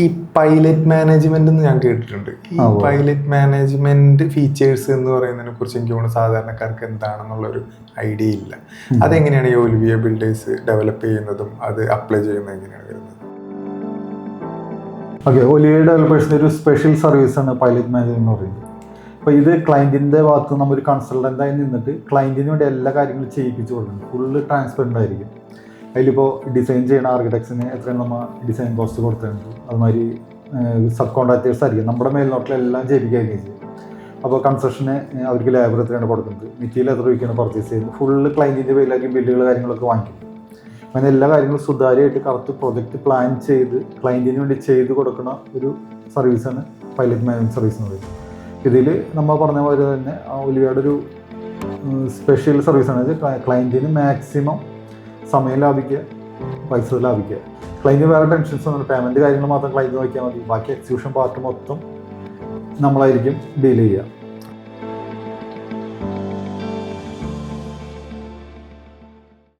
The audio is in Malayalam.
ഈ പൈലറ്റ് മാനേജ്മെന്റ് എന്ന് ഞാൻ കേട്ടിട്ടുണ്ട്. ഈ പൈലറ്റ് മാനേജ്മെന്റ് ഫീച്ചേഴ്സ് എന്ന് പറയുന്നതിനെ കുറിച്ച് എനിക്ക് തോന്നുന്നു സാധാരണക്കാർക്ക് എന്താണെന്നുള്ളൊരു ഐഡിയ ഇല്ല. അതെങ്ങനെയാണ് ഈ ഒലിവിയ ബിൽഡേഴ്സ് ഡെവലപ്പ് ചെയ്യുന്നതും അത് അപ്ലൈ ചെയ്യുന്നത് എങ്ങനെയാണ് വരുന്നത്? ഓക്കെ, ഒലിവിയ ഡെവലപ്പേഴ്സിൻ്റെ ഒരു സ്പെഷ്യൽ സർവീസാണ് പൈലറ്റ് മാനേജ്മെന്റ് എന്ന് പറയുന്നത്. അപ്പോൾ ഇത് ക്ലയൻറ്റിൻ്റെ ഭാഗത്ത് നമ്മൾ ഒരു കൺസൾട്ടൻ്റായി നിന്നിട്ട് ക്ലയൻറ്റിന് വേണ്ടി എല്ലാ കാര്യങ്ങളും ചെയ്യിപ്പിച്ച് കൊടുക്കണം. ഫുള്ള് ട്രാൻസ്പെറൻ്റ് ആയിരിക്കും. അതിലിപ്പോൾ ഡിസൈൻ ചെയ്യുന്ന ആർക്കിടെക്ട്സിന് എത്രയാണ് നമ്മൾ ഡിസൈൻ കോസ്റ്റ് കൊടുത്തിട്ടുണ്ട്, അതുമാതിരി സബ് കോൺട്രാക്ടേഴ്സ് ആയിരിക്കും നമ്മുടെ മേൽനോട്ടിലെല്ലാം ചെയ്യിപ്പിക്കുകയായിരിക്കും ചെയ്യും. അപ്പോൾ കൺസ്ട്രക്ഷന് അവർക്ക് ലേബർ എത്രയാണ് കൊടുക്കുന്നത്, മെറ്റീരിയൽ എത്ര രൂപയ്ക്കാണ് പർച്ചേസ് ചെയ്യുന്നത്, ഫുള്ള് ക്ലയൻറ്റിൻ്റെ പേരിലായിരിക്കും ബില്ലുകൾ കാര്യങ്ങളൊക്കെ വാങ്ങിക്കും. അങ്ങനെ എല്ലാ കാര്യങ്ങളും സുതാര്യമായിട്ട് കറക്റ്റ് പ്രൊജക്റ്റ് പ്ലാൻ ചെയ്ത് ക്ലയൻറ്റിന് വേണ്ടി ചെയ്ത് കൊടുക്കുന്ന ഒരു സർവീസാണ് പൈലറ്റ് മാനേജ്മെൻറ്റ് സർവീസ് എന്ന് പറയുന്നത്. ഇതിൽ നമ്മൾ പറഞ്ഞ പോലെ തന്നെ ഒലിവിയയുടെ ഒരു സ്പെഷ്യൽ സർവീസാണ് ക്ലയൻറ്റിന് മാക്സിമം സമയം ലാഭിക്കുക, പൈസ ലാഭിക്കുക. ക്ലയൻറ്റിന് വേറെ ടെൻഷൻസ് ഒന്നും, പേയ്മെൻറ്റ് കാര്യങ്ങൾ മാത്രം ക്ലയൻറ്റ് നോക്കിയാൽ മതി. ബാക്കി എക്സിക്യൂഷൻ പാർട്ട് മൊത്തം നമ്മളായിരിക്കും ഡീൽ ചെയ്യുക.